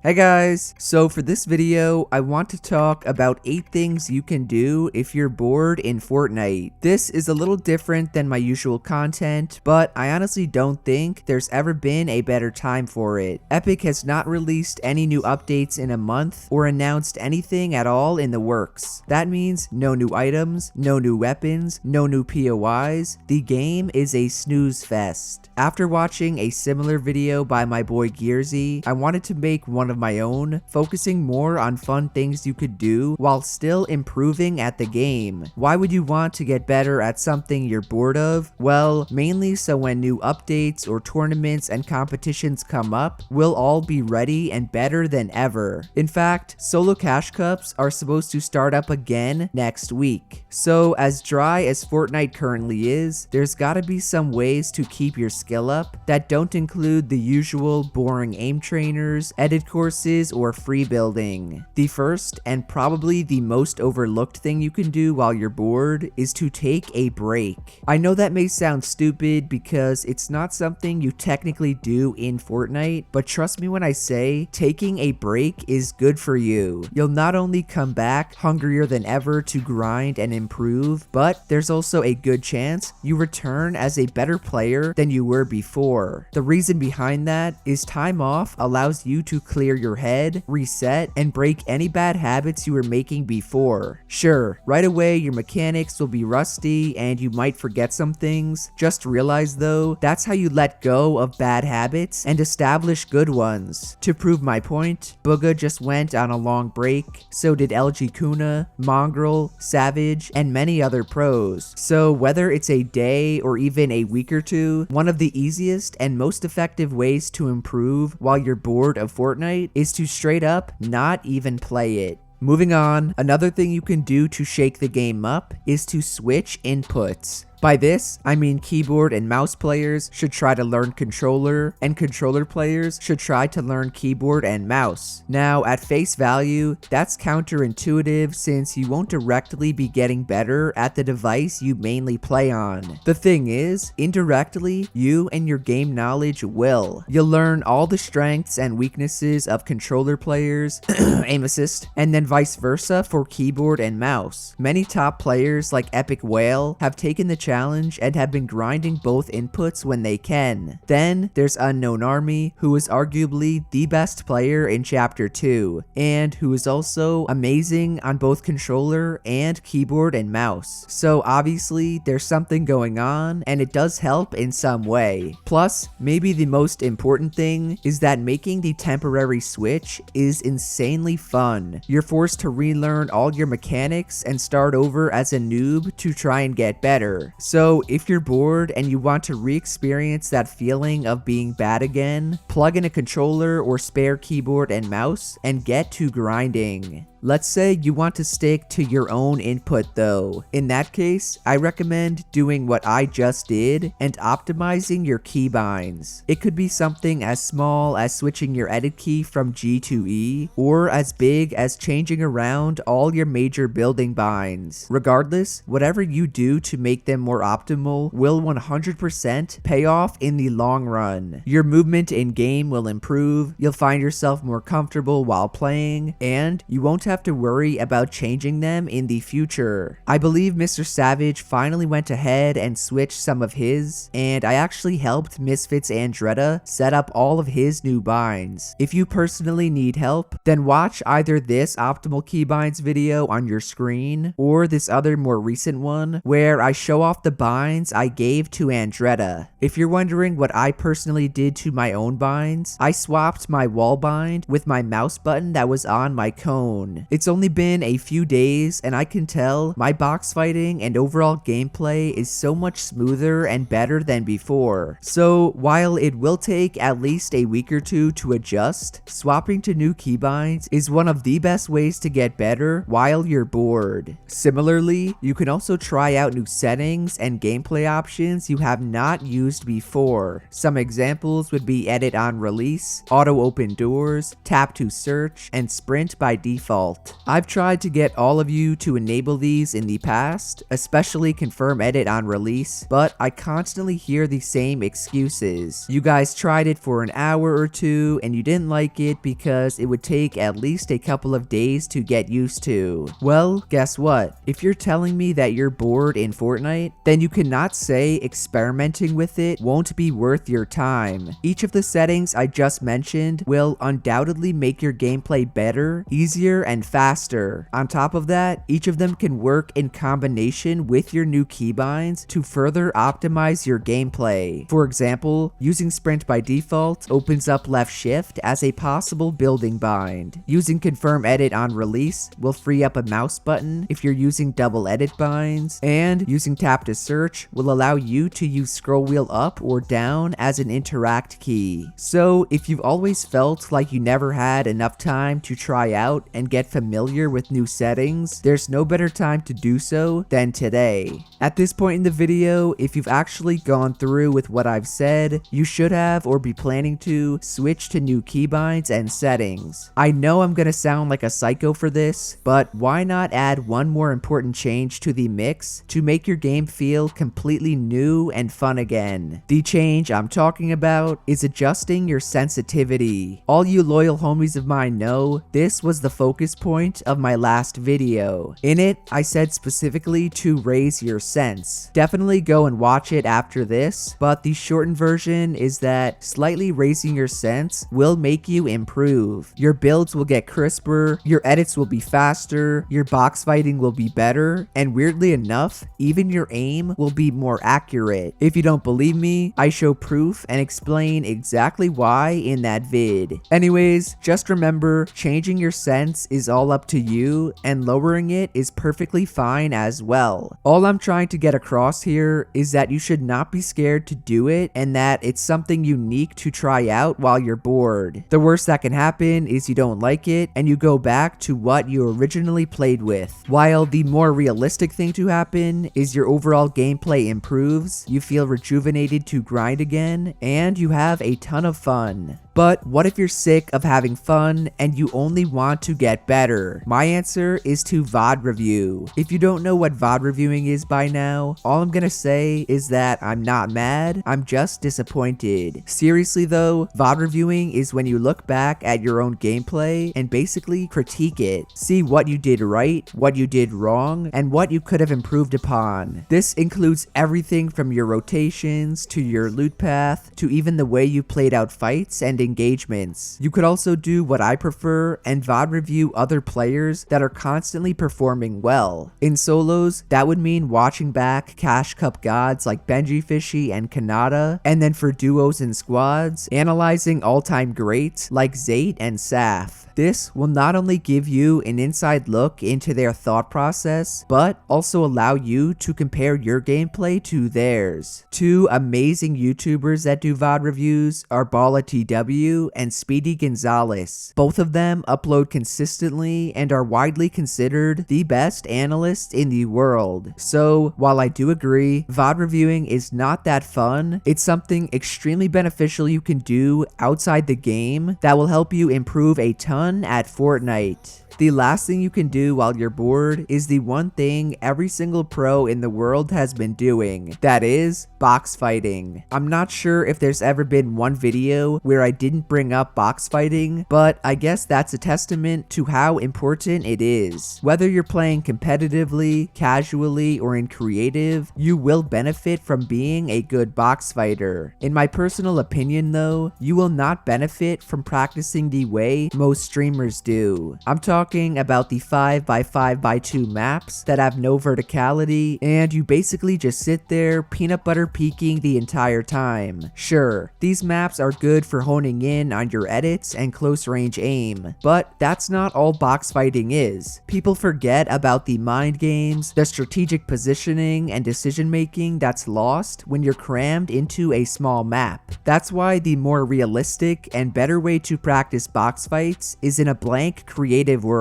Hey guys, so for this video, I want to talk about 8 things you can do if you're bored in Fortnite. This is a little different than my usual content, but I honestly don't think there's ever been a better time for it. Epic has not released any new updates in a month or announced anything at all in the works. That means no new items, no new weapons, no new POIs. The game is a snooze fest. After watching a similar video by my boy Geerzy, I wanted to make one of my own, focusing more on fun things you could do while still improving at the game. Why would you want to get better at something you're bored of? Well, mainly so when new updates or tournaments and competitions come up, we'll all be ready and better than ever. In fact, solo cash cups are supposed to start up again next week. So as dry as Fortnite currently is, there's gotta be some ways to keep your skill up that don't include the usual boring aim trainers, edit courses, or free building. The first and probably the most overlooked thing you can do while you're bored is to take a break. I know that may sound stupid because it's not something you technically do in Fortnite, but trust me when I say taking a break is good for you. You'll not only come back hungrier than ever to grind and improve, but there's also a good chance you return as a better player than you were before. The reason behind that is time off allows you to clear your head, reset, and break any bad habits you were making before. Sure, right away your mechanics will be rusty and you might forget some things. Just realize though, that's how you let go of bad habits and establish good ones. To prove my point, Booga just went on a long break, so did LG Kuna, Mongrel, Savage, and many other pros. So whether it's a day or even a week or two, one of the easiest and most effective ways to improve while you're bored of Fortnite is to straight up not even play it. Moving on, another thing you can do to shake the game up is to switch inputs. By this, I mean keyboard and mouse players should try to learn controller, and controller players should try to learn keyboard and mouse. Now, at face value, that's counterintuitive since you won't directly be getting better at the device you mainly play on. The thing is, indirectly, you and your game knowledge will. You'll learn all the strengths and weaknesses of controller players, aim assist, and then vice versa for keyboard and mouse. Many top players like Epic Whale have taken the challenge and have been grinding both inputs when they can. Then there's Unknown Army, who is arguably the best player in Chapter 2, and who is also amazing on both controller and keyboard and mouse. So obviously there's something going on, and it does help in some way. Plus, maybe the most important thing is that making the temporary switch is insanely fun. You're forced to relearn all your mechanics and start over as a noob to try and get better. So if you're bored and you want to re-experience that feeling of being bad again, plug in a controller or spare keyboard and mouse and get to grinding. Let's say you want to stick to your own input though. In that case, I recommend doing what I just did and optimizing your keybinds. It could be something as small as switching your edit key from G to E, or as big as changing around all your major building binds. Regardless, whatever you do to make them more optimal will 100% pay off in the long run. Your movement in game will improve, you'll find yourself more comfortable while playing, and you won't have to worry about changing them in the future. I believe Mr. Savage finally went ahead and switched some of his, and I actually helped Misfits Andretta set up all of his new binds. If you personally need help, then watch either this optimal keybinds video on your screen or this other more recent one where I show off the binds I gave to Andretta. If you're wondering what I personally did to my own binds, I swapped my wall bind with my mouse button that was on my cone. It's only been a few days and I can tell my box fighting and overall gameplay is so much smoother and better than before. So while it will take at least a week or two to adjust, swapping to new keybinds is one of the best ways to get better while you're bored. Similarly, you can also try out new settings and gameplay options you have not used before. Some examples would be edit on release, auto open doors, tap to search, and sprint by default. default. I've tried to get all of you to enable these in the past, especially confirm edit on release, but I constantly hear the same excuses. You guys tried it for an hour or two and you didn't like it because it would take at least a couple of days to get used to. Well, guess what? If you're telling me that you're bored in Fortnite, then you cannot say experimenting with it won't be worth your time. Each of the settings I just mentioned will undoubtedly make your gameplay better, easier, and faster. On top of that, each of them can work in combination with your new keybinds to further optimize your gameplay. For example, using sprint by default opens up left shift as a possible building bind. Using confirm edit on release will free up a mouse button if you're using double edit binds, and using tap to search will allow you to use scroll wheel up or down as an interact key. So if you've always felt like you never had enough time to try out and get familiar with new settings, there's no better time to do so than today. At this point in the video, if you've actually gone through with what I've said, you should have or be planning to switch to new keybinds and settings. I know I'm gonna sound like a psycho for this, but why not add one more important change to the mix to make your game feel completely new and fun again? The change I'm talking about is adjusting your sensitivity. All you loyal homies of mine know this was the focus point of my last video. In it, I said specifically to raise your sense. Definitely go and watch it after this, but the shortened version is that slightly raising your sense will make you improve. Your builds will get crisper, your edits will be faster, your box fighting will be better, and weirdly enough, even your aim will be more accurate. If you don't believe me, I show proof and explain exactly why in that vid. Anyways, just remember, changing your sense is all up to you, and lowering it is perfectly fine as well. All I'm trying to get across here is that you should not be scared to do it, and that it's something unique to try out while you're bored. The worst that can happen is you don't like it, and you go back to what you originally played with. While the more realistic thing to happen is your overall gameplay improves, you feel rejuvenated to grind again, and you have a ton of fun. But what if you're sick of having fun and you only want to get better? My answer is to Vadra View. If you don't know what Vadra Viewing is by now, all I'm gonna say is that I'm not mad, I'm just disappointed. Seriously though, Vadra Viewing is when you look back at your own gameplay and basically critique it. See what you did right, what you did wrong, and what you could have improved upon. This includes everything from your rotations, to your loot path, to even the way you played out fights and engagements. You could also do what I prefer and VOD review other players that are constantly performing well. In solos, that would mean watching back Cash Cup gods like Benji Fishy and Kanata, and then for duos and squads, analyzing all-time greats like Zayt and Saf. This will not only give you an inside look into their thought process, but also allow you to compare your gameplay to theirs. Two amazing YouTubers that do VOD reviews are Bala TW and Speedy Gonzalez. Both of them upload consistently and are widely considered the best analysts in the world. So while I do agree, VOD reviewing is not that fun, it's something extremely beneficial you can do outside the game that will help you improve a ton at Fortnite. The last thing you can do while you're bored is the one thing every single pro in the world has been doing. That is box fighting. I'm not sure if there's ever been one video where I didn't bring up box fighting, but I guess that's a testament to how important it is. Whether you're playing competitively, casually, or in creative, you will benefit from being a good box fighter. In my personal opinion though, you will not benefit from practicing the way most streamers do. I'm talking about the 5x5x2 maps that have no verticality, and you basically just sit there peanut butter peeking the entire time. Sure, these maps are good for honing in on your edits and close range aim, but that's not all box fighting is. People forget about the mind games, the strategic positioning and decision making that's lost when you're crammed into a small map. That's why the more realistic and better way to practice box fights is in a blank creative world.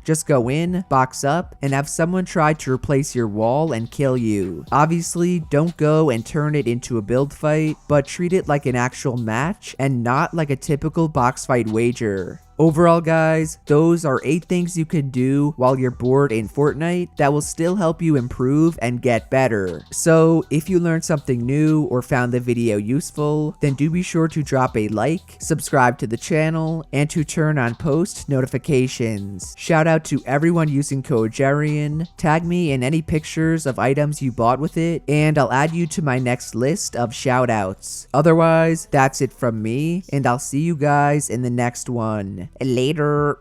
Just go in, box up, and have someone try to replace your wall and kill you. Obviously, don't go and turn it into a build fight, but treat it like an actual match and not like a typical box fight wager. Overall, guys, those are 8 things you can do while you're bored in Fortnite that will still help you improve and get better. So if you learned something new or found the video useful, then do be sure to drop a like, subscribe to the channel, and to turn on post notifications. Shout out to everyone using code JERIAN, tag me in any pictures of items you bought with it, and I'll add you to my next list of shoutouts. Otherwise, that's it from me, and I'll see you guys in the next one. Later.